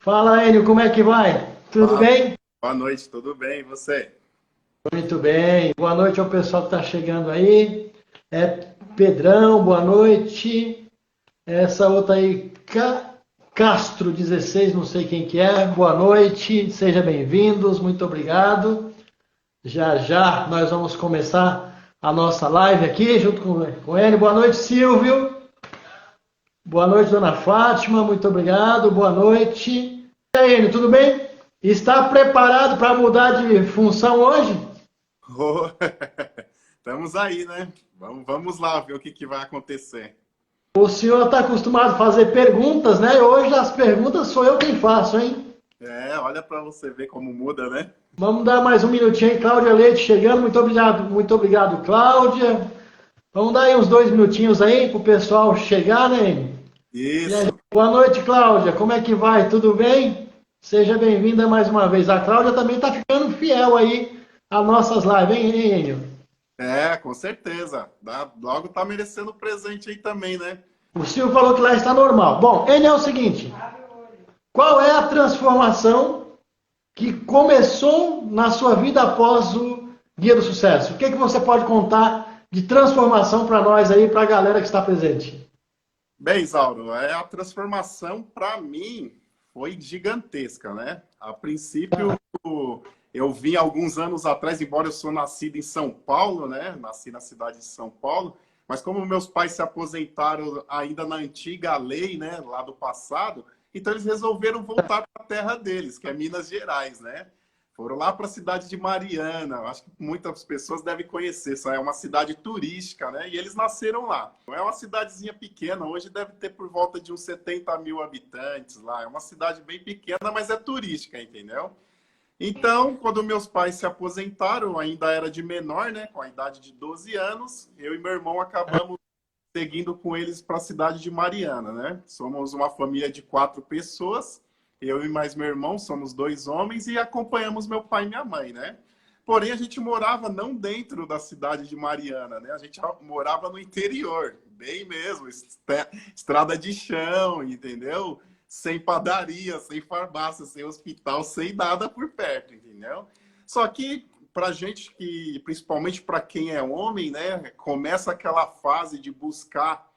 Fala, Enio, como é que vai? Tudo Fala, bem? boa noite, tudo bem? E você? Muito bem. Boa noite ao pessoal que está chegando aí. É Pedrão, boa noite. Essa outra aí, Castro 16, não sei quem que é. Boa noite, sejam bem-vindos, muito obrigado. Já já nós vamos começar a nossa live aqui junto com ele. Boa noite, Silvio. Boa noite, dona Fátima, muito obrigado. Boa noite. E aí, Enio, tudo bem? Está preparado para mudar de função hoje? Ô, estamos aí, né? Vamos lá ver o que vai acontecer. O senhor está acostumado a fazer perguntas, né? Hoje as perguntas sou eu quem faço, hein? É, olha para você ver como muda, né? Vamos dar mais um minutinho aí, Cláudia Leite chegando. Muito obrigado, Cláudia. Vamos dar aí uns 2 minutinhos aí para o pessoal chegar, né? Isso. Boa noite, Cláudia. Como é que vai? Tudo bem? Seja bem-vinda mais uma vez. A Cláudia também está ficando fiel aí às nossas lives, hein, Enio? É, com certeza. Logo tá merecendo presente aí também, né? O Silvio falou que lá está normal. Bom, Enio, é o seguinte: qual é a transformação que começou na sua vida após o Guia do Sucesso? O que, que você pode contar de transformação para nós aí, para a galera que está presente? Bem, Isauro, a transformação para mim foi gigantesca, né? A princípio, eu vim alguns anos atrás, embora eu sou nascido em São Paulo, né? Nasci na cidade de São Paulo, mas como meus pais se aposentaram ainda na antiga lei, né? Lá do passado, então eles resolveram voltar para a terra deles, que é Minas Gerais, né? Foram lá para a cidade de Mariana. Acho que muitas pessoas devem conhecer. Essa é uma cidade turística, né? E eles nasceram lá. É uma cidadezinha pequena. Hoje deve ter por volta de uns 70 mil habitantes lá. É uma cidade bem pequena, mas é turística, entendeu? Então, quando meus pais se aposentaram, eu ainda era de menor, né? Com a idade de 12 anos, eu e meu irmão acabamos seguindo com eles para a cidade de Mariana, né? Somos uma família de 4 pessoas, eu e mais meu irmão, somos 2 homens e acompanhamos meu pai e minha mãe, né? Porém, a gente morava não dentro da cidade de Mariana, né? A gente morava no interior, bem mesmo, estrada de chão, entendeu? Sem padaria, sem farmácia, sem hospital, sem nada por perto, entendeu? Só que para gente que, principalmente para quem é homem, né, começa aquela fase de buscar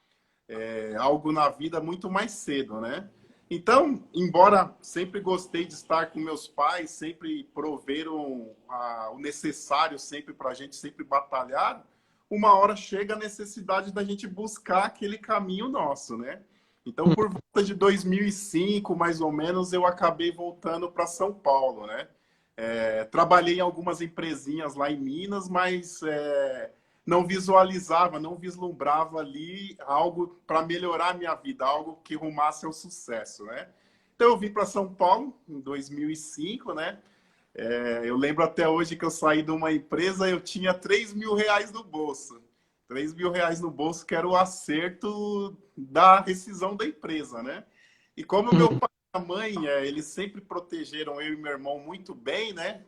algo na vida muito mais cedo, né? Então, embora sempre gostei de estar com meus pais, sempre proveram o necessário sempre para a gente, sempre batalhar, uma hora chega a necessidade da gente buscar aquele caminho nosso, né? Então, por volta de 2005, mais ou menos, eu acabei voltando para São Paulo, né? Trabalhei em algumas empresinhas lá em Minas, mas não visualizava, não vislumbrava ali algo para melhorar a minha vida, algo que rumasse ao sucesso, né? Então eu vim para São Paulo em 2005, né? Eu lembro até hoje que eu saí de uma empresa, eu tinha R$ 3.000 no bolso. R$ 3.000 no bolso, que era o acerto da rescisão da empresa, né? E como meu pai e minha mãe, eles sempre protegeram eu e meu irmão muito bem, né?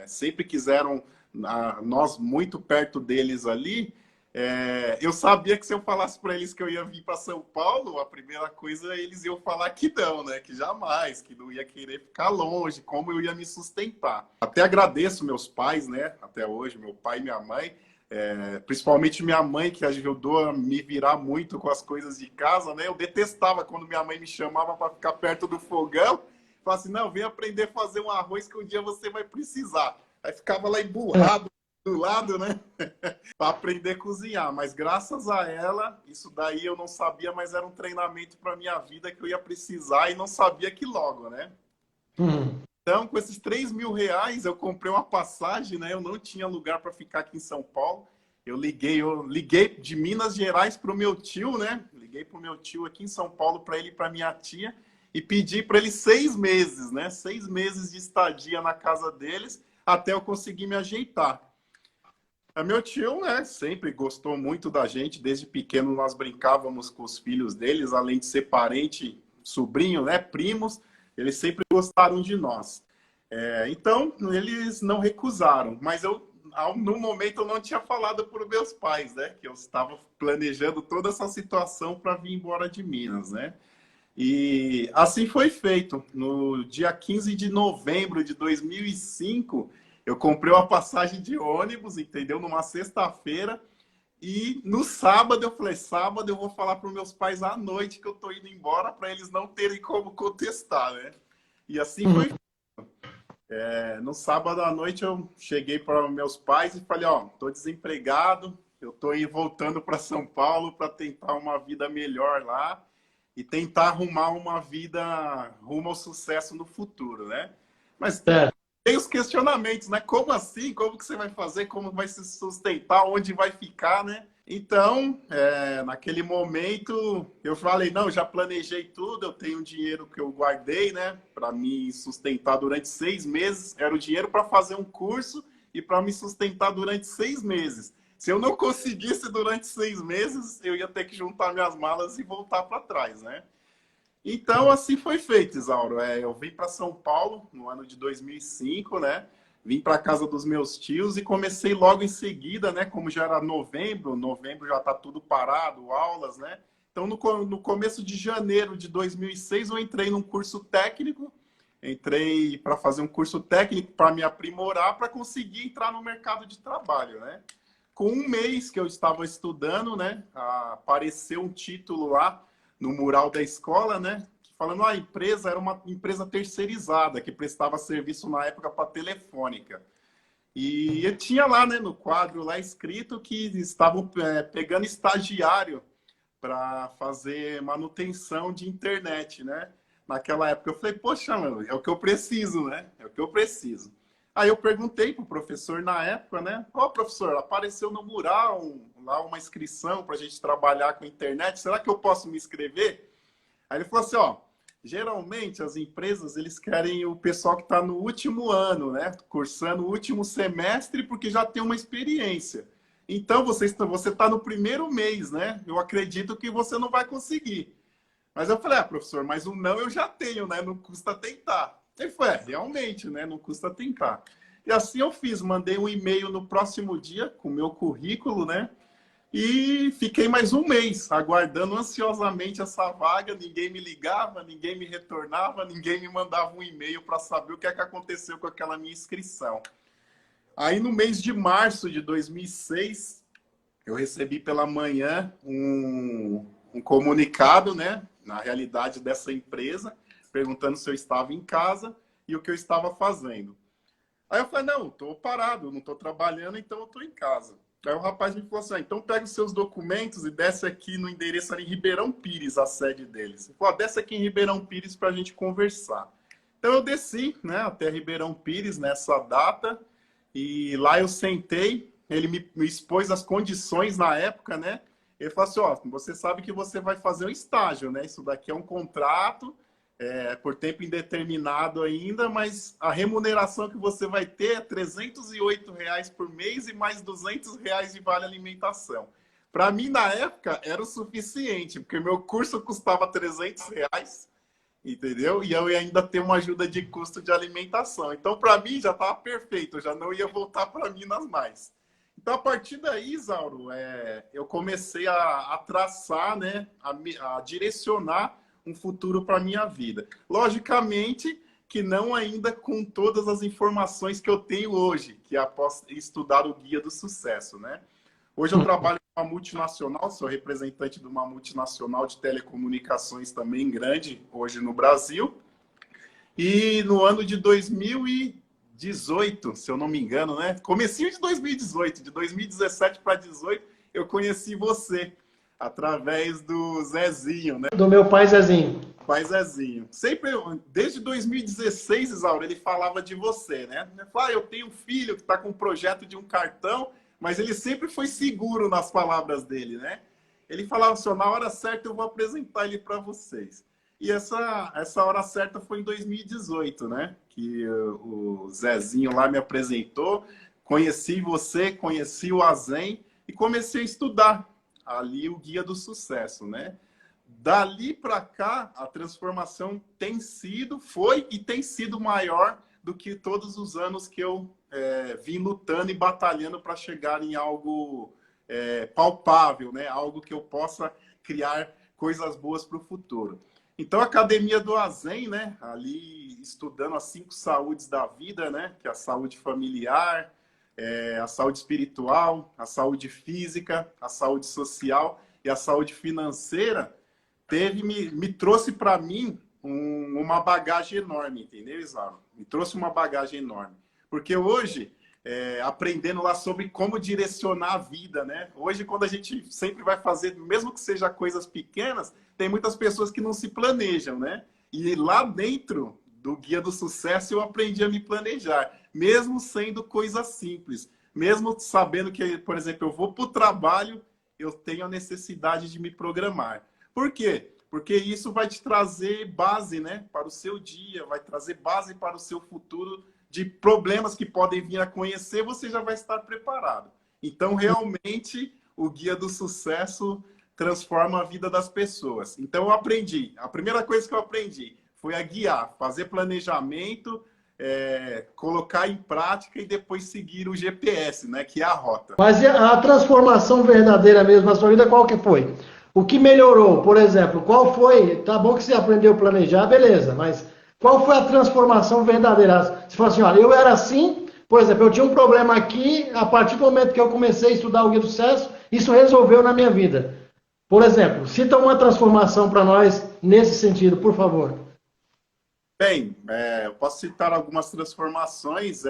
Sempre quiseram nós muito perto deles ali. Eu sabia que se eu falasse para eles que eu ia vir para São Paulo, a primeira coisa eles iam falar que não, né? Que jamais, que não ia querer ficar longe, como eu ia me sustentar. Até agradeço meus pais, né? Até hoje, meu pai e minha mãe, principalmente minha mãe, que ajudou a me virar muito com as coisas de casa, né? Eu detestava quando minha mãe me chamava para ficar perto do fogão. Falava assim, não, vem aprender a fazer um arroz que um dia você vai precisar. Aí ficava lá emburrado do lado, né? Para aprender a cozinhar. Mas graças a ela, isso daí eu não sabia, mas era um treinamento para minha vida que eu ia precisar e não sabia que logo, né? Hum. Então, com esses R$ 3.000, eu comprei uma passagem, né? Eu não tinha lugar para ficar aqui em São Paulo. Eu liguei de Minas Gerais para o meu tio, né? Liguei para o meu tio aqui em São Paulo para ele e para minha tia e pedi para ele 6 meses, né? 6 meses de estadia na casa deles até eu conseguir me ajeitar. Meu tio, né, sempre gostou muito da gente. Desde pequeno nós brincávamos com os filhos deles, além de ser parente, sobrinho, né, primos, eles sempre gostaram de nós. Então, eles não recusaram, mas no momento, eu não tinha falado para os meus pais, né, que eu estava planejando toda essa situação para vir embora de Minas, né. E assim foi feito. No dia 15 de novembro de 2005, eu comprei uma passagem de ônibus, entendeu? Numa sexta-feira. E no sábado, eu falei, sábado eu vou falar para os meus pais à noite que eu estou indo embora para eles não terem como contestar, né? E assim Uhum. foi. No sábado à noite eu cheguei para meus pais e falei, ó, estou desempregado, eu estou voltando para São Paulo para tentar uma vida melhor lá e tentar arrumar uma vida rumo ao sucesso no futuro, né? Mas Certo. tem os questionamentos, né? Como assim? Como que você vai fazer? Como vai se sustentar? Onde vai ficar, né? Então, naquele momento, eu falei, não, já planejei tudo, eu tenho dinheiro que eu guardei, né, para me sustentar durante 6 meses. Era o dinheiro para fazer um curso e para me sustentar durante 6 meses. Se eu não conseguisse durante 6 meses, eu ia ter que juntar minhas malas e voltar para trás, né? Então, assim foi feito, Isauro. Eu vim para São Paulo no ano de 2005, né? Vim para casa dos meus tios e comecei logo em seguida, né? Como já era novembro já está tudo parado, aulas, né? Então, no começo de janeiro de 2006, eu entrei num curso técnico. Entrei para fazer um curso técnico para me aprimorar, para conseguir entrar no mercado de trabalho, né? Com um mês que eu estava estudando, né? Apareceu um título lá no mural da escola, né? Falando a empresa era uma empresa terceirizada que prestava serviço na época para telefônica. E eu tinha lá, né, no quadro lá escrito que estavam pegando estagiário para fazer manutenção de internet, né? Naquela época eu falei, poxa, mano, é o que eu preciso, né? É o que eu preciso. Aí eu perguntei pro professor na época, né? Ó, professor, apareceu no mural lá uma inscrição para a gente trabalhar com internet, será que eu posso me inscrever? Aí ele falou assim, ó, geralmente as empresas, eles querem o pessoal que está no último ano, né? Cursando o último semestre, porque já tem uma experiência. Então, você está no primeiro mês, né? Eu acredito que você não vai conseguir. Mas eu falei, professor, mas o não eu já tenho, né? Não custa tentar. Ele falou, realmente, né? Não custa tentar. E assim eu fiz, mandei um e-mail no próximo dia com o meu currículo, né? E fiquei mais um mês aguardando ansiosamente essa vaga. Ninguém me ligava, ninguém me retornava, ninguém me mandava um e-mail para saber o que é que aconteceu com aquela minha inscrição. Aí no mês de março de 2006, eu recebi pela manhã um comunicado, né, na realidade dessa empresa, perguntando se eu estava em casa e o que eu estava fazendo. Aí eu falei, não, estou parado, não estou trabalhando, então eu estou em casa. Aí o rapaz me falou assim, então pega os seus documentos e desce aqui no endereço ali em Ribeirão Pires, a sede deles. Ele falou, desce aqui em Ribeirão Pires para a gente conversar. Então eu desci, né, até Ribeirão Pires nessa data e lá eu sentei, ele me expôs as condições na época, né? Ele falou assim, ó, você sabe que você vai fazer um estágio, né? Isso daqui é um contrato, por tempo indeterminado ainda, mas a remuneração que você vai ter é R$ 308 por mês e mais R$ 200 de vale alimentação. Para mim, na época, era o suficiente, porque meu curso custava R$ 300, entendeu? E eu ia ainda ter uma ajuda de custo de alimentação. Então, para mim, já estava perfeito, eu já não ia voltar para Minas mais. Então, a partir daí, Isauro, eu comecei a traçar, né, a direcionar um futuro para a minha vida. Logicamente que não ainda com todas as informações que eu tenho hoje, que é após estudar o Guia do Sucesso, né? Hoje eu trabalho com uma multinacional, sou representante de uma multinacional de telecomunicações também grande, hoje no Brasil. E no ano de 2018, se eu não me engano, né? Comecinho de 2018, de 2017 para 2018, eu conheci você através do Zezinho, né? Do meu pai Zezinho. Pai Zezinho. Sempre, desde 2016, Isaura, ele falava de você, né? Ele falava, eu tenho um filho que está com um projeto de um cartão, mas ele sempre foi seguro nas palavras dele, né? Ele falava assim, na hora certa eu vou apresentar ele para vocês. E essa hora certa foi em 2018, né? Que o Zezinho lá me apresentou, conheci você, conheci o Azen e comecei a estudar ali o Guia do Sucesso, né? Dali para cá, a transformação foi e tem sido maior do que todos os anos que eu vim lutando e batalhando para chegar em algo palpável, né? Algo que eu possa criar coisas boas para o futuro. Então, a Academia do Azen, né? Ali estudando as 5 saúdes da vida, né? Que é a saúde familiar, a saúde espiritual, a saúde física, a saúde social e a saúde financeira, me trouxe para mim uma bagagem enorme, entendeu, Isauro? Me trouxe uma bagagem enorme. Porque hoje, aprendendo lá sobre como direcionar a vida, né? Hoje, quando a gente sempre vai fazer, mesmo que seja coisas pequenas, tem muitas pessoas que não se planejam, né? E lá dentro do Guia do Sucesso eu aprendi a me planejar, mesmo sendo coisas simples. Mesmo sabendo que, por exemplo, eu vou para o trabalho, eu tenho a necessidade de me programar. Por quê? Porque isso vai te trazer base, né, para o seu dia, vai trazer base para o seu futuro de problemas que podem vir a conhecer, você já vai estar preparado. Então, realmente, o Guia do Sucesso transforma a vida das pessoas. Então, eu aprendi. A primeira coisa que eu aprendi foi a guiar, fazer planejamento, colocar em prática e depois seguir o GPS, né, que é a rota. Mas e a transformação verdadeira mesmo na sua vida, qual que foi? O que melhorou, por exemplo, qual foi? Tá bom que você aprendeu a planejar, beleza, mas qual foi a transformação verdadeira? Você falou assim, olha, eu era assim, por exemplo, eu tinha um problema aqui, a partir do momento que eu comecei a estudar o Guia do Sucesso, isso resolveu na minha vida. Por exemplo, cita uma transformação para nós nesse sentido, por favor. Bem, eu posso citar algumas transformações.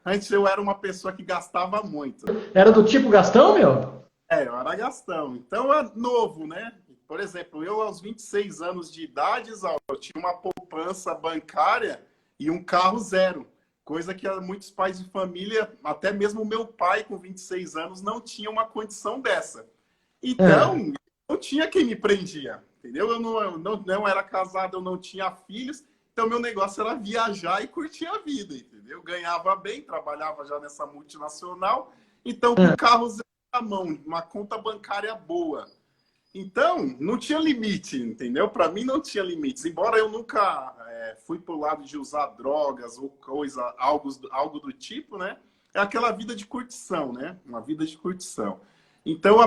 Antes eu era uma pessoa que gastava muito. Era do tipo Gastão, meu? Eu era gastão. Então, é novo, né? Por exemplo, eu aos 26 anos de idade, eu tinha uma poupança bancária e um carro zero. Coisa que muitos pais de família, até mesmo o meu pai com 26 anos, não tinha uma condição dessa. Então, não tinha quem me prendia, entendeu? Eu não era casado, eu não tinha filhos, então meu negócio era viajar e curtir a vida, entendeu? Eu ganhava bem, trabalhava já nessa multinacional, então com o carro zero na mão, uma conta bancária boa. Então, não tinha limite, entendeu? Para mim não tinha limites. Embora eu nunca fui pro lado de usar drogas ou algo do tipo, né? É aquela vida de curtição, né? Uma vida de curtição. Então,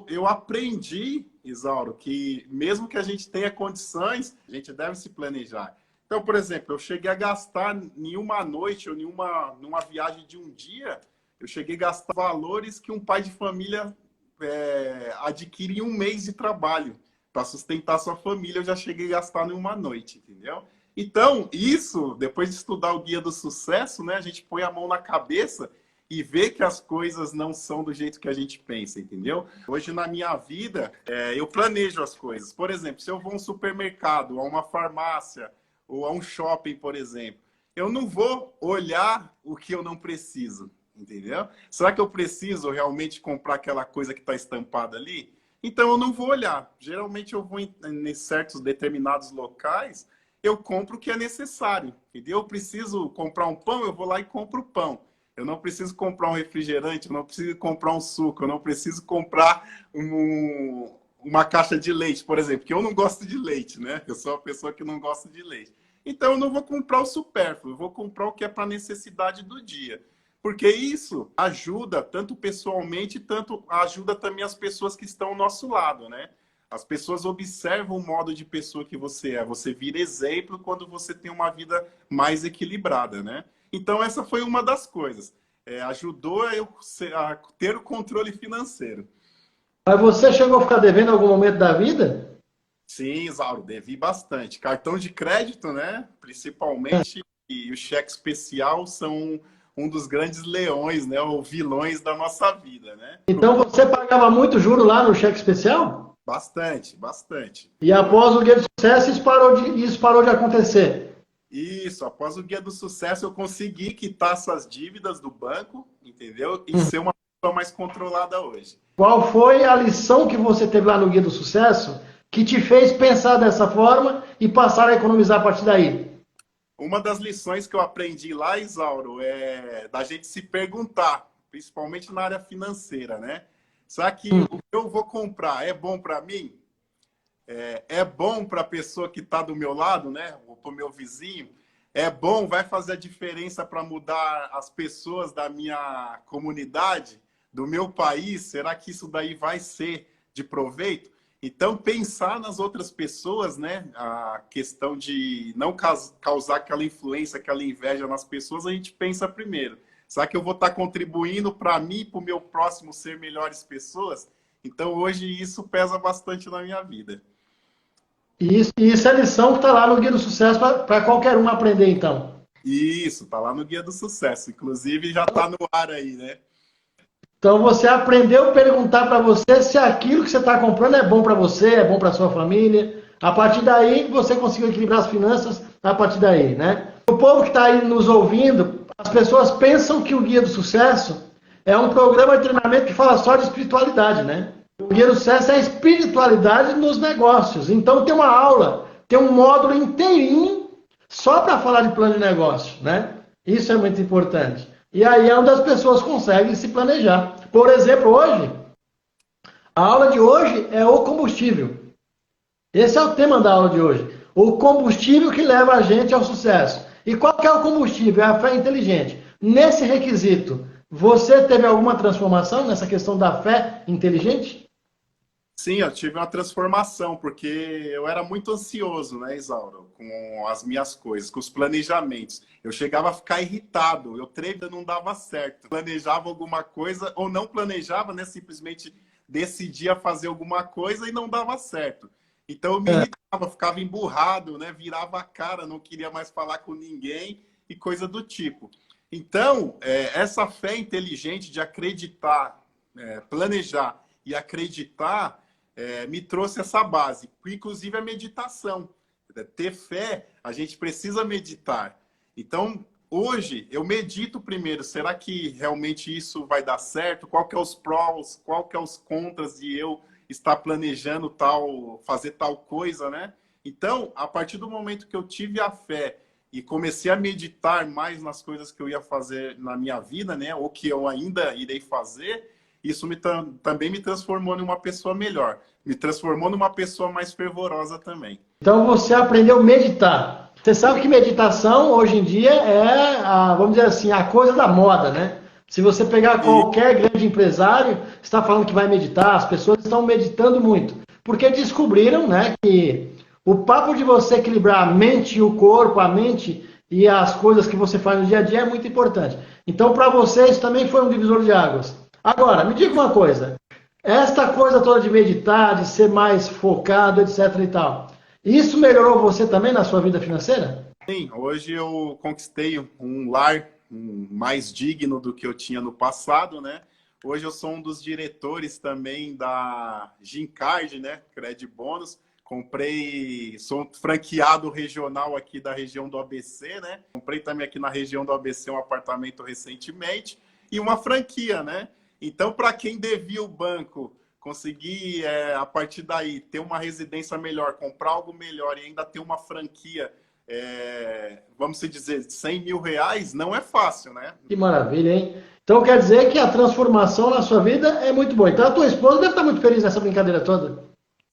eu aprendi, Isauro, que mesmo que a gente tenha condições, a gente deve se planejar. Então, por exemplo, eu cheguei a gastar em uma noite ou numa viagem de um dia, eu cheguei a gastar valores que um pai de família adquire em um mês de trabalho. Para sustentar sua família, eu já cheguei a gastar em uma noite, entendeu? Então, isso, depois de estudar o Guia do Sucesso, né, a gente põe a mão na cabeça e vê que as coisas não são do jeito que a gente pensa, entendeu? Hoje, na minha vida, eu planejo as coisas. Por exemplo, se eu vou a um supermercado, a uma farmácia ou a um shopping, por exemplo, eu não vou olhar o que eu não preciso, entendeu? Será que eu preciso realmente comprar aquela coisa que está estampada ali? Então, eu não vou olhar. Geralmente, eu vou em certos determinados locais, eu compro o que é necessário, entendeu? Eu preciso comprar um pão, eu vou lá e compro o pão. Eu não preciso comprar um refrigerante, eu não preciso comprar um suco, eu não preciso comprar uma caixa de leite, por exemplo, que eu não gosto de leite, né? Eu sou uma pessoa que não gosta de leite. Então, eu não vou comprar o supérfluo, eu vou comprar o que é para a necessidade do dia. Porque isso ajuda tanto pessoalmente, tanto ajuda também as pessoas que estão ao nosso lado, né? As pessoas observam o modo de pessoa que você é. Você vira exemplo quando você tem uma vida mais equilibrada, né? Então, essa foi uma das coisas. Ajudou a ter o controle financeiro. Mas você chegou a ficar devendo em algum momento da vida? Sim, Isauro, devi bastante. Cartão de crédito, né? Principalmente, e o cheque especial são um dos grandes leões, né? Ou vilões da nossa vida, né? Então você pagava muito juro lá no cheque especial? Bastante, bastante. E após o Guia do Sucesso, isso parou de acontecer. Isso, após o Guia do Sucesso, eu consegui quitar essas dívidas do banco, entendeu? E ser uma pessoa mais controlada hoje. Qual foi a lição que você teve lá no Guia do Sucesso que te fez pensar dessa forma e passar a economizar a partir daí? Uma das lições que eu aprendi lá, Isauro, é da gente se perguntar, principalmente na área financeira, né? Será que o que eu vou comprar é bom para mim? É bom para a pessoa que está do meu lado, né? Ou para o meu vizinho? É bom? Vai fazer a diferença para mudar as pessoas da minha comunidade, do meu país? Será que isso daí vai ser de proveito? Então, pensar nas outras pessoas, né? A questão de não causar aquela influência, aquela inveja nas pessoas, a gente pensa primeiro. Será que eu vou estar contribuindo para mim e para o meu próximo ser melhores pessoas? Então, hoje, isso pesa bastante na minha vida. E isso é a lição que está lá no Guia do Sucesso para qualquer um aprender, então. Isso, tá lá no Guia do Sucesso. Inclusive, já está no ar aí, né? Então você aprendeu a perguntar para você se aquilo que você está comprando é bom para você, é bom para sua família. A partir daí, você conseguiu equilibrar as finanças a partir daí, né? O povo que está aí nos ouvindo, as pessoas pensam que o Guia do Sucesso é um programa de treinamento que fala só de espiritualidade, né? O Guia do Sucesso é a espiritualidade nos negócios. Então tem uma aula, tem um módulo inteirinho só para falar de plano de negócio, né? Isso é muito importante. E aí é onde as pessoas conseguem se planejar. Por exemplo, hoje, a aula de hoje é o combustível. Esse é o tema da aula de hoje. O combustível que leva a gente ao sucesso. E qual que é o combustível? É a fé inteligente. Nesse requisito, você teve alguma transformação nessa questão da fé inteligente? Sim, eu tive uma transformação, porque eu era muito ansioso, né, Isauro, com as minhas coisas, com os planejamentos. Eu chegava a ficar irritado, eu treino não dava certo. Planejava alguma coisa ou não planejava, né, simplesmente decidia fazer alguma coisa e não dava certo. Então eu me irritava, ficava emburrado, né, virava a cara, não queria mais falar com ninguém e coisa do tipo. Então, essa fé inteligente de acreditar, planejar e acreditar, me trouxe essa base, inclusive a meditação. Ter fé, a gente precisa meditar. Então, hoje, eu medito primeiro. Será que realmente isso vai dar certo? Qual que é os prós, qual que é os contras de eu estar planejando fazer tal coisa, né? Então, a partir do momento que eu tive a fé e comecei a meditar mais nas coisas que eu ia fazer na minha vida, né? Ou que eu ainda irei fazer, isso também me transformou numa pessoa melhor. Me transformou numa pessoa mais fervorosa também. Então você aprendeu a meditar. Você sabe que meditação hoje em dia é, vamos dizer assim, a coisa da moda, né? Se você pegar E, qualquer grande empresário, está falando que vai meditar, as pessoas estão meditando muito. Porque descobriram, né, que o papo de você equilibrar a mente e o corpo, a mente e as coisas que você faz no dia a dia é muito importante. Então, para você, isso também foi um divisor de águas. Agora, me diga uma coisa. Esta coisa toda de meditar, de ser mais focado, etc e tal, isso melhorou você também na sua vida financeira? sim, hoje eu conquistei um lar mais digno do que eu tinha no passado, né? Hoje eu sou um dos diretores também da Gincard, né? Credit Bônus. Comprei, sou um franqueado regional aqui da região do ABC, né? Comprei também aqui na região do ABC um apartamento recentemente e uma franquia, né? Então, para quem devia o banco, conseguir, a partir daí, ter uma residência melhor, comprar algo melhor e ainda ter uma franquia, vamos dizer, 100 mil reais, não é fácil, né? Que maravilha, hein? Então quer dizer que a transformação na sua vida é muito boa. Então a tua esposa deve estar muito feliz nessa brincadeira toda.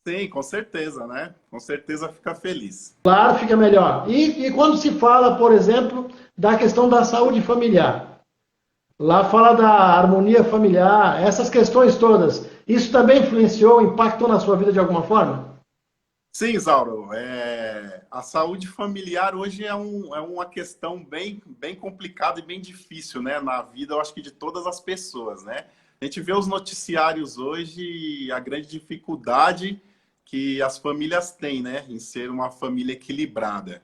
Sim, com certeza, né? Com certeza fica feliz. Claro, fica melhor. E quando se fala, por exemplo, da questão da saúde familiar, lá fala da harmonia familiar, essas questões todas, isso também influenciou, impactou na sua vida de alguma forma? Sim, Isauro, a saúde familiar hoje é uma questão bem complicada e bem difícil, né? Na vida, eu acho que de todas as pessoas, né? A gente vê os noticiários hoje, a grande dificuldade que as famílias têm, né? Em ser uma família equilibrada.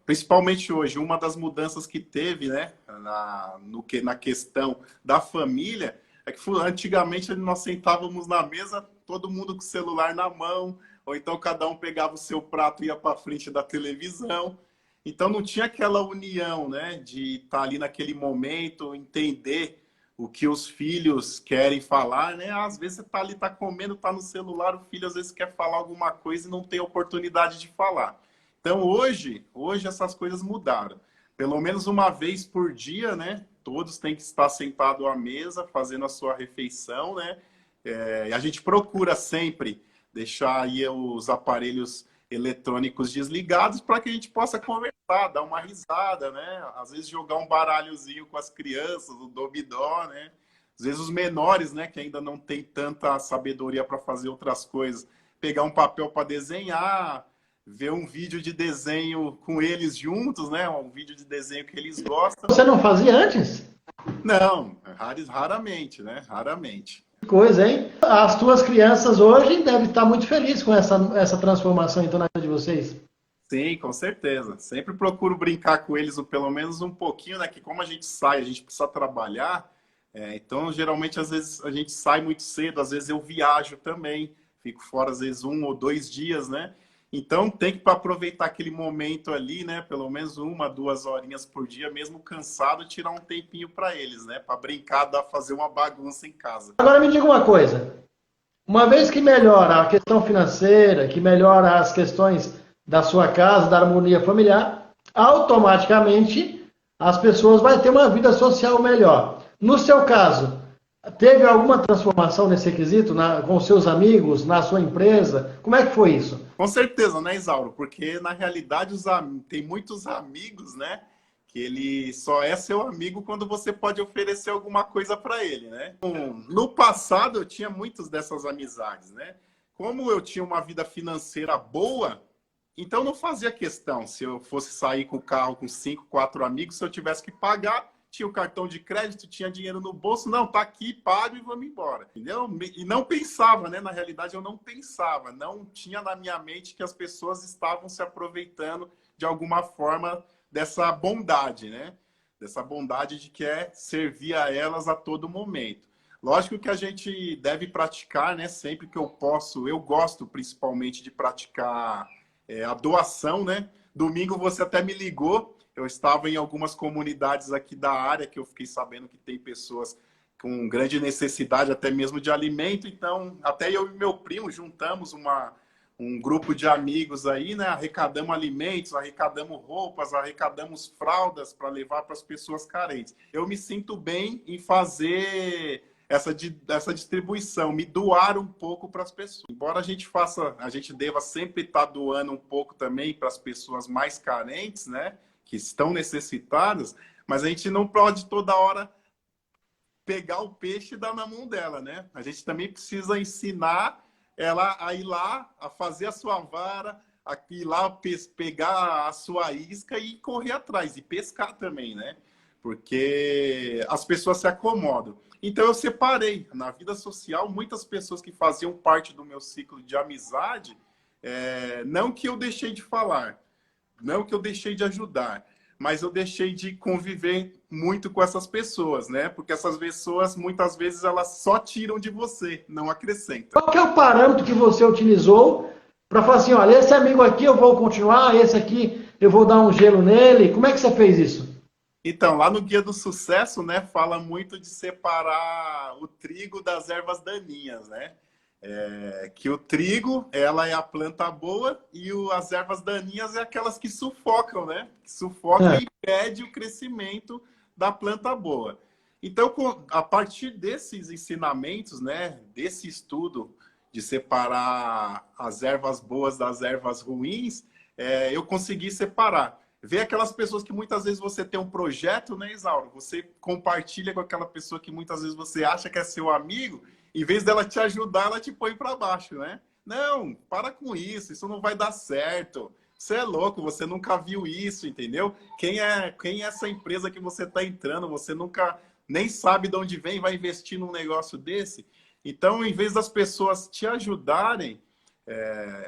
Principalmente hoje, uma das mudanças que teve, né? Na questão da família, é que antigamente nós sentávamos na mesa, todo mundo com o celular na mão, ou então cada um pegava o seu prato e ia para frente da televisão. Então não tinha aquela união, né, de estar ali naquele momento, entender o que os filhos querem falar, né? Às vezes você está ali, está comendo, está no celular, o filho às vezes quer falar alguma coisa e não tem oportunidade de falar. Então hoje essas coisas mudaram. Pelo menos uma vez por dia, né? Todos têm que estar sentados à mesa, fazendo a sua refeição, né? A gente procura sempre deixar aí os aparelhos eletrônicos desligados para que a gente possa conversar, dar uma risada, né? Às vezes jogar um baralhozinho com as crianças, o dominó, né? às vezes os menores, né, que ainda não tem tanta sabedoria para fazer outras coisas, pegar um papel para desenhar, ver um vídeo de desenho com eles juntos, né, um vídeo de desenho que eles gostam. Você não fazia antes? Não, raramente, né, raramente. Que coisa, hein? As tuas crianças hoje devem estar muito felizes com essa transformação então na vida de vocês. Sim, com certeza. Sempre procuro brincar com eles pelo menos um pouquinho, né? Que como a gente sai, a gente precisa trabalhar. Então, geralmente, às vezes a gente sai muito cedo, às vezes eu viajo também, fico fora às vezes 1 ou 2 dias, né? Então, tem que aproveitar aquele momento ali, né? Pelo menos 1, 2 horinhas por dia, mesmo cansado, tirar um tempinho para eles, né? Para brincar, fazer uma bagunça em casa. Agora me diga uma coisa. Uma vez que melhora a questão financeira, que melhora as questões da sua casa, da harmonia familiar, automaticamente as pessoas vão ter uma vida social melhor. No seu caso, teve alguma transformação nesse quesito com seus amigos, na sua empresa? Como é que foi isso? Com certeza, né, Isauro? Porque, na realidade, tem muitos amigos, né? Que ele só é seu amigo quando você pode oferecer alguma coisa para ele, né? No passado, eu tinha muitas dessas amizades, né? Como eu tinha uma vida financeira boa, então não fazia questão se eu fosse sair com o carro com 5, 4 amigos, se eu tivesse que pagar, tinha o cartão de crédito, tinha dinheiro no bolso, não, tá aqui, pago e vamos embora, entendeu? E não pensava, né? Na realidade, eu não pensava, não tinha na minha mente que as pessoas estavam se aproveitando de alguma forma dessa bondade, né? Dessa bondade de que é servir a elas a todo momento. Lógico que a gente deve praticar, né? Sempre que eu posso, eu gosto principalmente de praticar a doação, né? Domingo você até me ligou, eu estava em algumas comunidades aqui da área que eu fiquei sabendo que tem pessoas com grande necessidade até mesmo de alimento, então até eu e meu primo juntamos um grupo de amigos aí, né? Arrecadamos alimentos, arrecadamos roupas, arrecadamos fraldas para levar para as pessoas carentes. Eu me sinto bem em fazer essa distribuição, me doar um pouco para as pessoas. Embora a gente deva sempre estar doando um pouco também para as pessoas mais carentes, né? Que estão necessitadas, mas a gente não pode toda hora pegar o peixe e dar na mão dela, né? A gente também precisa ensinar ela a ir lá, a fazer a sua vara, a ir lá pegar a sua isca e correr atrás, e pescar também, né? Porque as pessoas se acomodam. Então eu separei. Na vida social, muitas pessoas que faziam parte do meu ciclo de amizade, não que eu deixei de falar, não que eu deixei de ajudar, mas eu deixei de conviver muito com essas pessoas, né? Porque essas pessoas, muitas vezes, elas só tiram de você, não acrescentam. Qual que é o parâmetro que você utilizou para falar assim, olha, esse amigo aqui eu vou continuar, esse aqui eu vou dar um gelo nele? Como é que você fez isso? Então, lá no Guia do Sucesso, né, fala muito de separar o trigo das ervas daninhas, né? Que o trigo, ela é a planta boa e as ervas daninhas é aquelas que sufocam, né? Que sufocam e impede o crescimento da planta boa. Então, a partir desses ensinamentos, né, desse estudo de separar as ervas boas das ervas ruins, eu consegui separar. Ver aquelas pessoas que muitas vezes você tem um projeto, né, Isauro? Você compartilha com aquela pessoa que muitas vezes você acha que é seu amigo, em vez dela te ajudar, ela te põe para baixo, né? Não, para com isso não vai dar certo. Você é louco, você nunca viu isso, entendeu? Quem é essa empresa que você está entrando? Você nunca nem sabe de onde vem e vai investir num negócio desse. Então, em vez das pessoas te ajudarem,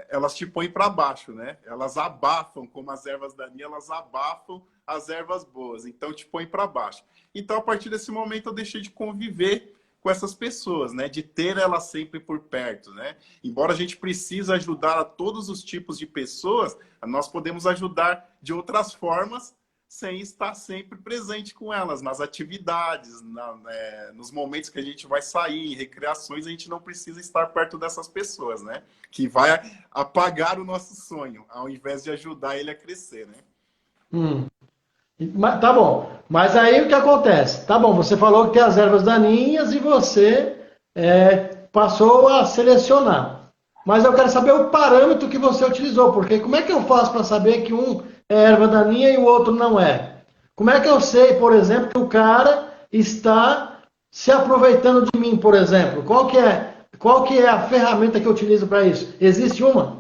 elas te põem para baixo, né? Elas abafam, como as ervas daninhas, elas abafam as ervas boas. Então, te põem para baixo. Então, a partir desse momento, eu deixei de conviver com essas pessoas, né? De ter elas sempre por perto, né? Embora a gente precise ajudar a todos os tipos de pessoas, nós podemos ajudar de outras formas sem estar sempre presente com elas, nas atividades, nos momentos que a gente vai sair, em recreações, a gente não precisa estar perto dessas pessoas, né? Que vai apagar o nosso sonho, ao invés de ajudar ele a crescer, né? Tá bom, mas aí o que acontece? Tá bom, você falou que tem as ervas daninhas e você passou a selecionar. Mas eu quero saber o parâmetro que você utilizou, porque como é que eu faço para saber que um é erva daninha e o outro não é? Como é que eu sei, por exemplo, que o cara está se aproveitando de mim, por exemplo? Qual que é a ferramenta que eu utilizo para isso? Existe uma?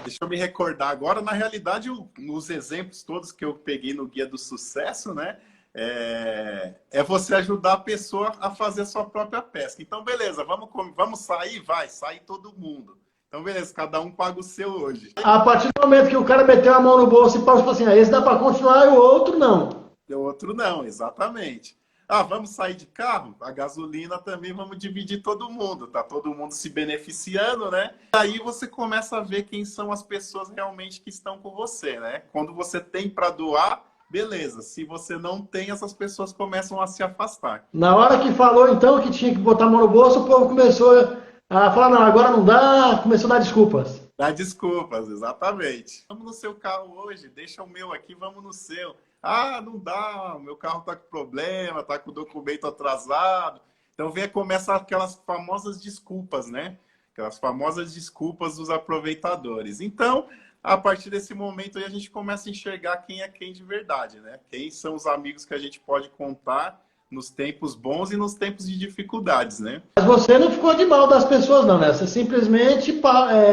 Deixa eu me recordar agora. Na realidade, nos exemplos todos que eu peguei no Guia do Sucesso, né? É você ajudar a pessoa a fazer a sua própria pesca. Então, beleza, vamos sair? Vai, sai todo mundo. Então, beleza, cada um paga o seu hoje. A partir do momento que o cara meteu a mão no bolso e falou assim, esse dá para continuar e o outro não. E o outro não, exatamente. Ah, vamos sair de carro? A gasolina também vamos dividir todo mundo, tá todo mundo se beneficiando, né? Aí você começa a ver quem são as pessoas realmente que estão com você, né? Quando você tem para doar, beleza. Se você não tem, essas pessoas começam a se afastar. Na hora que falou, então, que tinha que botar a mão no bolso, o povo começou a falar, não, agora não dá, começou a dar desculpas. Dá desculpas, exatamente. Vamos no seu carro hoje, deixa o meu aqui, vamos no seu. Ah, não dá, meu carro tá com problema, tá com o documento atrasado. Então começa aquelas famosas desculpas, né? Aquelas famosas desculpas dos aproveitadores. Então, a partir desse momento aí a gente começa a enxergar quem é quem de verdade, né? Quem são os amigos que a gente pode contar nos tempos bons e nos tempos de dificuldades, né? Mas você não ficou de mal das pessoas, não, né? Você simplesmente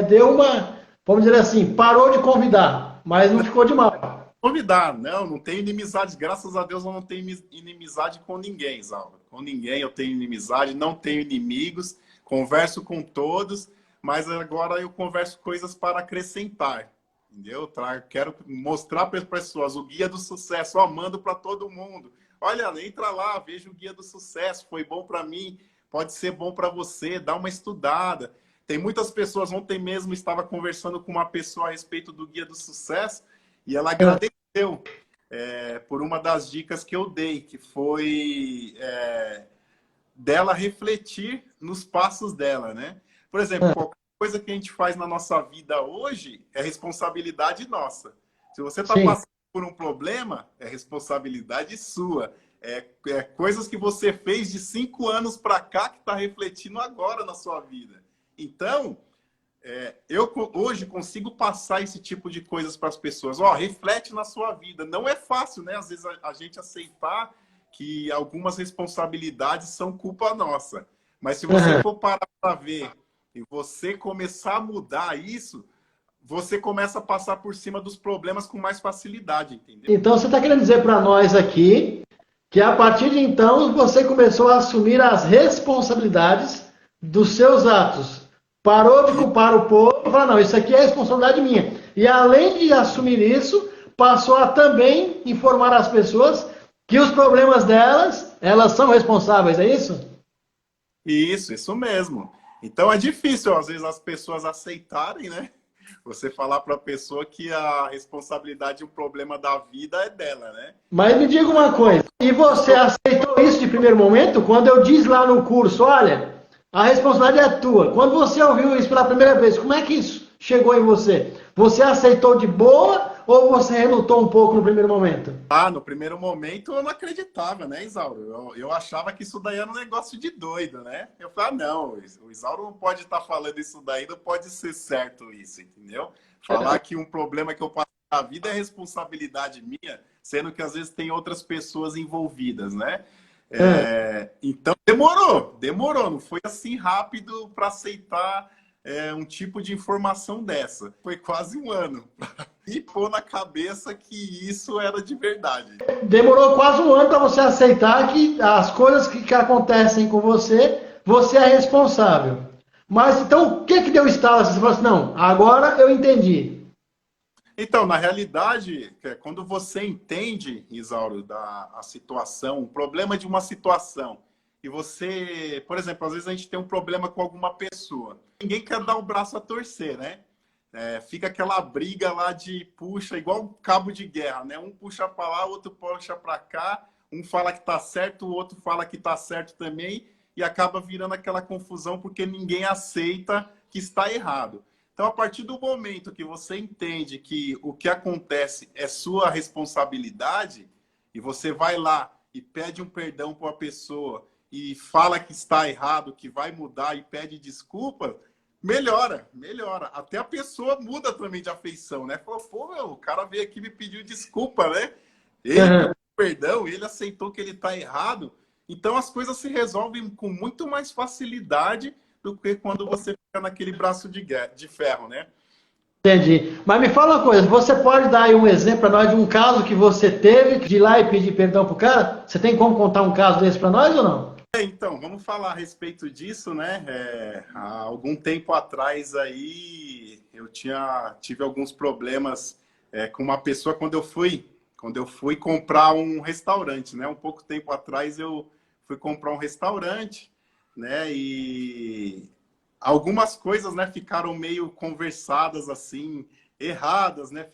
deu uma, vamos dizer assim, parou de convidar, mas não ficou de mal. Convidar, não tenho inimizade, graças a Deus eu não tenho inimizade com ninguém, Isaura. Com ninguém eu tenho inimizade, não tenho inimigos, converso com todos, mas agora eu converso coisas para acrescentar, entendeu? Quero mostrar para as pessoas o Guia do Sucesso, ó, mando para todo mundo. Olha, entra lá, veja o Guia do Sucesso, foi bom para mim, pode ser bom para você, dá uma estudada. Tem muitas pessoas, ontem mesmo estava conversando com uma pessoa a respeito do Guia do Sucesso, e ela agradeceu por uma das dicas que eu dei, que foi dela refletir nos passos dela, né? Por exemplo, qualquer coisa que a gente faz na nossa vida hoje é responsabilidade nossa. Se você está passando por um problema, é responsabilidade sua. Coisas que você fez de 5 anos para cá que está refletindo agora na sua vida. Então, eu hoje consigo passar esse tipo de coisas para as pessoas. Ó, reflete na sua vida. Não é fácil, né? Às vezes a gente aceitar que algumas responsabilidades são culpa nossa. Mas se você for parar para ver e você começar a mudar isso, você começa a passar por cima dos problemas com mais facilidade, entendeu? Então você está querendo dizer para nós aqui que a partir de então você começou a assumir as responsabilidades dos seus atos. Parou de culpar o povo e falar, não, isso aqui é responsabilidade minha. E além de assumir isso, passou a também informar as pessoas que os problemas delas, elas são responsáveis, é isso? Isso mesmo. Então é difícil, às vezes, as pessoas aceitarem, né? Você falar para a pessoa que a responsabilidade e o problema da vida é dela, né? Mas me diga uma coisa, e você aceitou isso de primeiro momento? Quando eu disse lá no curso, olha, a responsabilidade é tua. Quando você ouviu isso pela primeira vez, como é que isso chegou em você? Você aceitou de boa ou você relutou um pouco no primeiro momento? Ah, no primeiro momento eu não acreditava, né, Isauro? Eu achava que isso daí era um negócio de doido, né? Eu falei, não, o Isauro não pode estar falando isso daí, não pode ser certo isso, entendeu? Falar que um problema que eu passo na vida é responsabilidade minha, sendo que às vezes tem outras pessoas envolvidas, né? Então demorou, não foi assim rápido para aceitar um tipo de informação dessa. Foi quase um ano e pôr na cabeça que isso era de verdade. Demorou quase um ano para você aceitar que as coisas que acontecem com você, você é responsável. Mas então o que deu estalo? Você falou assim, não, agora eu entendi. Então, na realidade, quando você entende, Isauro, a situação, o problema de uma situação, e você, por exemplo, às vezes a gente tem um problema com alguma pessoa, ninguém quer dar o braço a torcer, né? Fica aquela briga lá de puxa, igual um cabo de guerra, né? Um puxa para lá, outro puxa para cá, um fala que tá certo, o outro fala que tá certo também, e acaba virando aquela confusão porque ninguém aceita que está errado. Então, a partir do momento que você entende que o que acontece é sua responsabilidade, e você vai lá e pede um perdão para a pessoa e fala que está errado, que vai mudar e pede desculpa, melhora. Até a pessoa muda também de afeição, né? Falou, pô, o cara veio aqui e me pediu desculpa, né? Ele pediu perdão, ele aceitou que ele está errado. Então as coisas se resolvem com muito mais facilidade do que quando você fica naquele braço de ferro, né? Entendi. Mas me fala uma coisa, você pode dar aí um exemplo para nós de um caso que você teve de ir lá e pedir perdão pro cara? Você tem como contar um caso desse para nós ou não? Então, vamos falar a respeito disso, né? Há algum tempo atrás aí eu tive alguns problemas com uma pessoa quando eu fui comprar um restaurante, né? Um pouco tempo atrás eu fui comprar um restaurante, né? E algumas coisas, né, ficaram meio conversadas assim, erradas, né?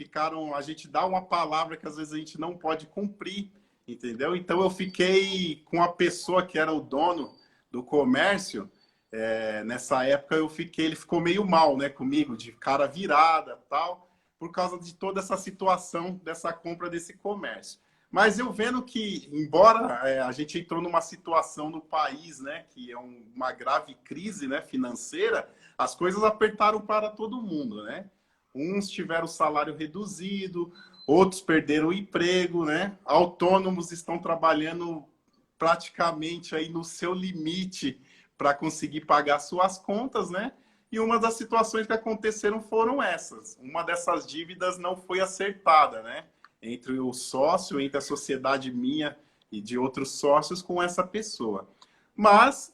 A gente dá uma palavra que às vezes a gente não pode cumprir, entendeu? Então eu fiquei com a pessoa que era o dono do comércio, nessa época ele ficou meio mal, né, comigo, de cara virada, tal, por causa de toda essa situação dessa compra desse comércio. Mas eu vendo que, embora a gente entrou numa situação no país, né, que é uma grave crise, né, financeira, as coisas apertaram para todo mundo, né? Uns tiveram o salário reduzido, outros perderam o emprego, né? Autônomos estão trabalhando praticamente aí no seu limite para conseguir pagar suas contas, né? E uma das situações que aconteceram foram essas. Uma dessas dívidas não foi acertada, né? Entre o sócio, entre a sociedade minha e de outros sócios com essa pessoa. Mas,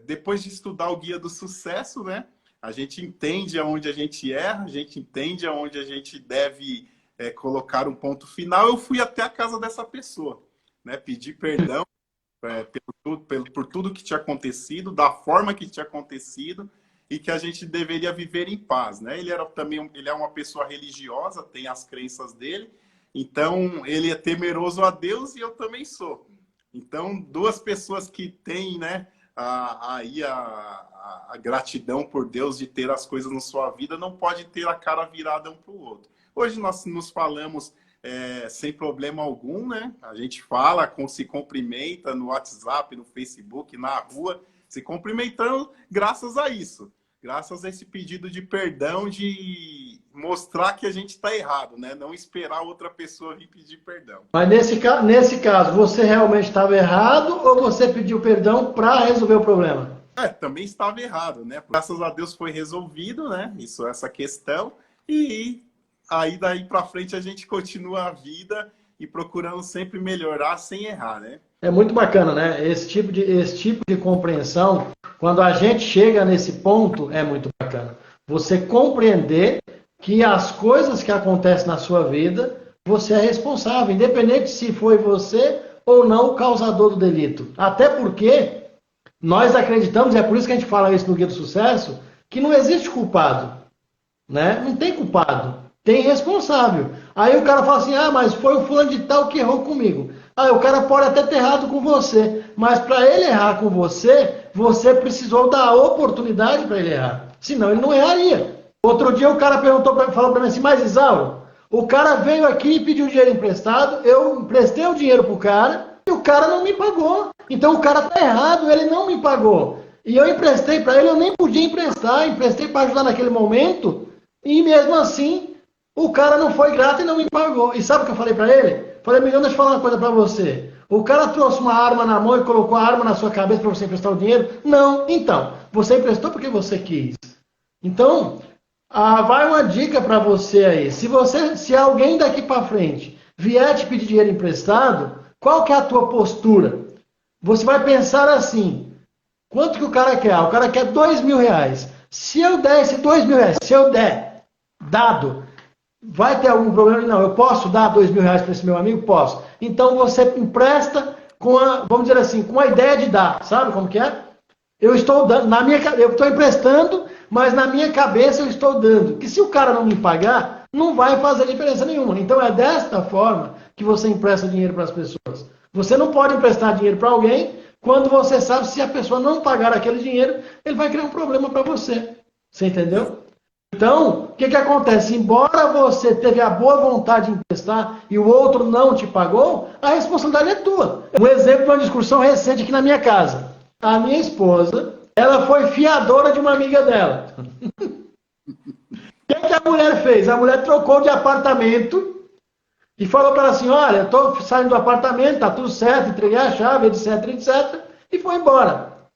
depois de estudar o Guia do Sucesso, né? A gente entende aonde a gente erra, a gente entende aonde a gente deve colocar um ponto final. Eu fui até a casa dessa pessoa, né? Pedir perdão por tudo que tinha acontecido, da forma que tinha acontecido, e que a gente deveria viver em paz, né? Ele é uma pessoa religiosa, tem as crenças dele, então ele é temeroso a Deus e eu também sou. Então, duas pessoas que têm, né, a gratidão por Deus de ter as coisas na sua vida, não pode ter a cara virada um para o outro. Hoje nós nos falamos sem problema algum, né? A gente fala, se cumprimenta no WhatsApp, no Facebook, na rua, se cumprimentando graças a isso. Graças a esse pedido de perdão, de mostrar que a gente está errado, né? Não esperar outra pessoa vir pedir perdão. Mas nesse caso, você realmente estava errado ou você pediu perdão para resolver o problema? Também estava errado, né? Graças a Deus foi resolvido, né? Essa questão. E aí daí para frente a gente continua a vida e procurando sempre melhorar sem errar, né? É muito bacana, né? Esse tipo de compreensão, quando a gente chega nesse ponto, é muito bacana. Você compreender que as coisas que acontecem na sua vida, você é responsável, independente se foi você ou não o causador do delito. Até porque nós acreditamos, e é por isso que a gente fala isso no Guia do Sucesso, que não existe culpado, né? Não tem culpado, tem responsável. Aí o cara fala assim, mas foi o fulano de tal que errou comigo. Aí o cara pode até ter errado com você, mas para ele errar com você, você precisou dar a oportunidade para ele errar. Senão ele não erraria. Outro dia o cara falou para mim assim, mas Isauro, o cara veio aqui e pediu dinheiro emprestado, eu emprestei o dinheiro pro cara e o cara não me pagou. Então o cara tá errado, ele não me pagou. E eu emprestei para ele, eu nem podia emprestar, emprestei para ajudar naquele momento e mesmo assim o cara não foi grato e não me pagou. E sabe o que eu falei para ele? Falei, amigão, deixa eu falar uma coisa para você. O cara trouxe uma arma na mão e colocou a arma na sua cabeça para você emprestar o dinheiro? Não. Então, você emprestou porque você quis. Então, vai uma dica para você aí. Se alguém daqui para frente vier te pedir dinheiro emprestado, qual que é a tua postura? Você vai pensar assim, quanto que o cara quer? O cara quer R$2.000. Se eu der esse R$2.000, se eu der, dado, vai ter algum problema? Não, eu posso dar R$2.000 para esse meu amigo? Posso. Então você empresta vamos dizer assim, com a ideia de dar. Sabe como que é? Eu estou dando, eu estou emprestando, mas na minha cabeça eu estou dando. Que se o cara não me pagar, não vai fazer diferença nenhuma. Então é desta forma que você empresta dinheiro para as pessoas. Você não pode emprestar dinheiro para alguém quando você sabe se a pessoa não pagar aquele dinheiro, ele vai criar um problema para você. Você entendeu? Então, o que acontece? Embora você teve a boa vontade de emprestar e o outro não te pagou, a responsabilidade é tua. Um exemplo de uma discussão recente aqui na minha casa. A minha esposa, ela foi fiadora de uma amiga dela. O que a mulher fez? A mulher trocou de apartamento E falou para ela assim, olha, eu estou saindo do apartamento, tá tudo certo, entreguei a chave, etc, etc, e foi embora.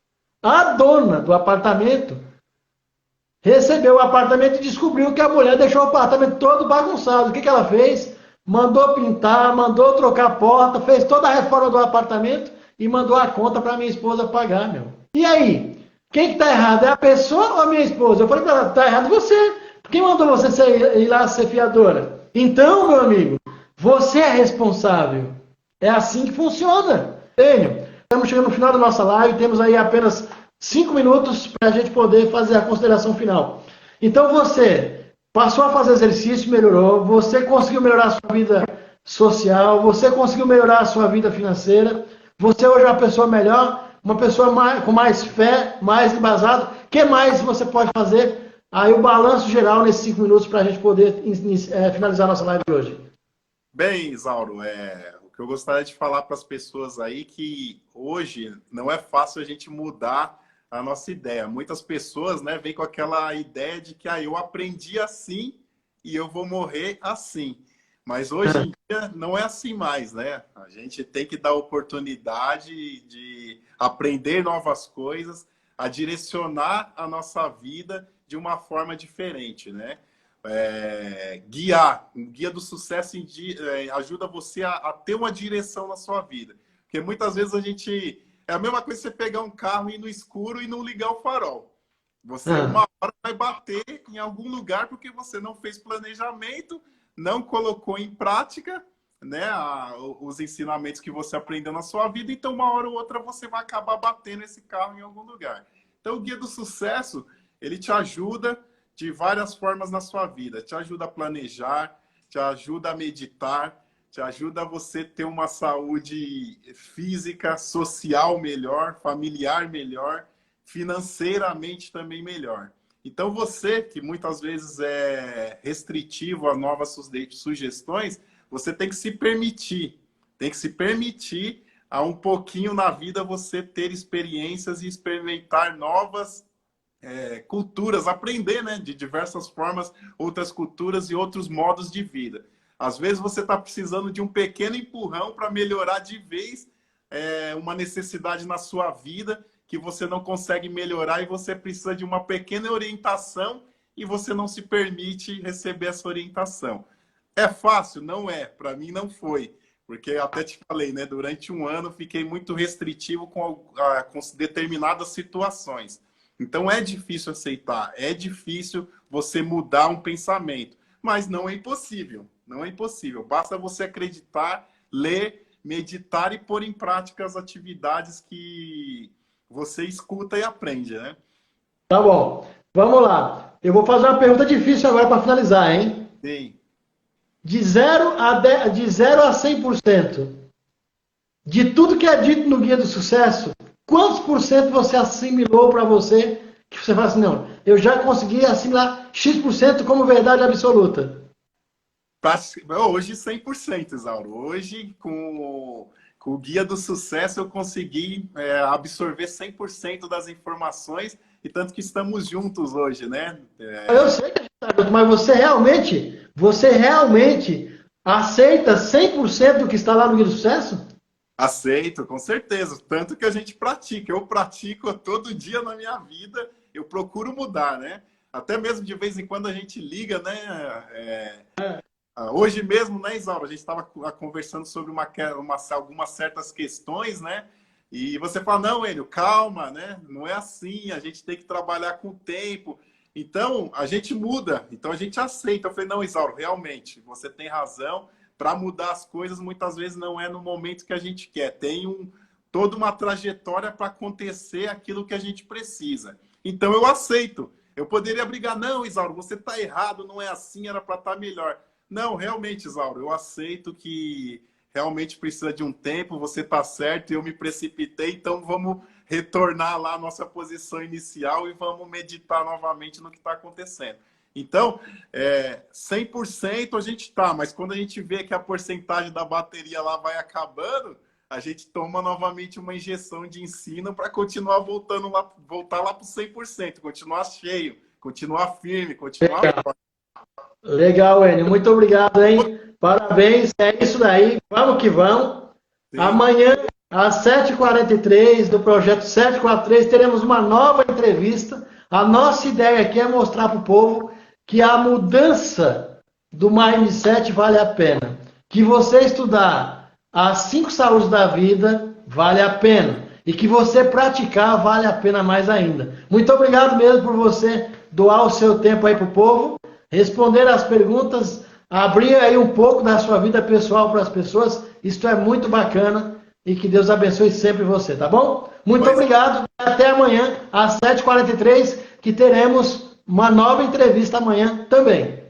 A dona do apartamento recebeu o apartamento e descobriu que a mulher deixou o apartamento todo bagunçado. O que ela fez? Mandou pintar, mandou trocar a porta, fez toda a reforma do apartamento e mandou a conta para minha esposa pagar, meu. E aí? Quem que tá errado? É a pessoa ou a minha esposa? Eu falei para ela, tá errado você. Quem mandou você ir lá ser fiadora? Então, meu amigo, você é responsável. É assim que funciona. Tenho. Estamos chegando no final da nossa live, temos aí apenas 5 minutos para a gente poder fazer a consideração final. Então você passou a fazer exercício, melhorou, você conseguiu melhorar a sua vida social, você conseguiu melhorar a sua vida financeira, você hoje é uma pessoa melhor, uma pessoa com mais fé, mais embasada. O que mais você pode fazer? Aí o balanço geral nesses 5 minutos para a gente poder finalizar a nossa live de hoje. Bem, Isauro, o que eu gostaria de falar para as pessoas aí que hoje não é fácil a gente mudar a nossa ideia. Muitas pessoas, né, vêm com aquela ideia de que eu aprendi assim e eu vou morrer assim. Mas hoje em dia não é assim mais, né? A gente tem que dar oportunidade de aprender novas coisas, a direcionar a nossa vida de uma forma diferente, né? Um guia do sucesso ajuda você a ter uma direção na sua vida. Porque muitas vezes é a mesma coisa que você pegar um carro e ir no escuro e não ligar o farol. Você uma hora vai bater em algum lugar porque você não fez planejamento, não colocou em prática, né, os ensinamentos que você aprendeu na sua vida, então uma hora ou outra você vai acabar batendo esse carro em algum lugar. Então o guia do sucesso, ele te ajuda de várias formas na sua vida. Te ajuda a planejar, te ajuda a meditar, te ajuda a você ter uma saúde física, social melhor, familiar melhor, financeiramente também melhor. Então você, que muitas vezes é restritivo a novas sugestões, você tem que se permitir. Tem que se permitir a um pouquinho na vida você ter experiências e experimentar novas culturas, aprender, né, de diversas formas, outras culturas e outros modos de vida. Às vezes você está precisando de um pequeno empurrão para melhorar de vez uma necessidade na sua vida que você não consegue melhorar e você precisa de uma pequena orientação e você não se permite receber essa orientação. É fácil? Não é. Para mim não foi. Porque até te falei, né, durante um ano fiquei muito restritivo com determinadas situações. Então é difícil aceitar, é difícil você mudar um pensamento, mas não é impossível, não é impossível. Basta você acreditar, ler, meditar e pôr em prática as atividades que você escuta e aprende, né? Tá bom, vamos lá. Eu vou fazer uma pergunta difícil agora para finalizar, hein? Sim. De 0 a 100%, de tudo que é dito no Guia do Sucesso, quantos por cento você assimilou para você, que você fala assim, não, eu já consegui assimilar X% como verdade absoluta? Hoje 100%, Isauro. Hoje, com o Guia do Sucesso, eu consegui absorver 100% das informações, e tanto que estamos juntos hoje, né? Eu sei que a gente está junto, mas você realmente aceita 100% do que está lá no Guia do Sucesso? Aceito, com certeza. Tanto que a gente pratica. Eu pratico todo dia na minha vida. Eu procuro mudar, né? Até mesmo de vez em quando a gente liga, né? Hoje mesmo, né, Isaura? A gente estava conversando sobre algumas certas questões, né? E você fala, não, Enio, calma, né? Não é assim. A gente tem que trabalhar com o tempo. Então, a gente muda. Então, a gente aceita. Eu falei, não, Isaura, realmente, você tem razão. Para mudar as coisas, muitas vezes não é no momento que a gente quer. Tem toda uma trajetória para acontecer aquilo que a gente precisa. Então, eu aceito. Eu poderia brigar, não, Isauro, você está errado, não é assim, era para estar melhor. Não, realmente, Isauro, eu aceito que realmente precisa de um tempo, você está certo, eu me precipitei, então vamos retornar lá à nossa posição inicial e vamos meditar novamente no que está acontecendo. Então, 100% a gente está, mas quando a gente vê que a porcentagem da bateria lá vai acabando, a gente toma novamente uma injeção de ensino para continuar voltar lá para o 100%, continuar cheio, continuar firme, continuar forte. Legal, Enio. Muito obrigado, hein? Parabéns, é isso daí. Vamos que vamos. Sim. Amanhã, às 7h43 do Projeto 743, teremos uma nova entrevista. A nossa ideia aqui é mostrar para o povo que a mudança do mindset vale a pena. Que você estudar as 5 saúdes da vida vale a pena. E que você praticar vale a pena mais ainda. Muito obrigado mesmo por você doar o seu tempo aí para o povo, responder as perguntas, abrir aí um pouco da sua vida pessoal para as pessoas. Isto é muito bacana e que Deus abençoe sempre você, tá bom? Muito obrigado. Até amanhã, às 7h43, que teremos uma nova entrevista amanhã também.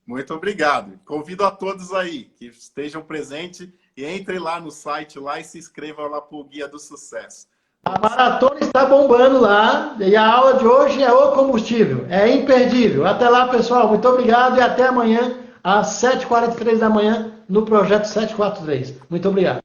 Muito obrigado. Convido a todos aí que estejam presentes e entrem lá no site lá e se inscrevam lá para o Guia do Sucesso. A maratona está bombando lá e a aula de hoje é o combustível. É imperdível. Até lá, pessoal. Muito obrigado e até amanhã, às 7h43 da manhã, no Projeto 743. Muito obrigado.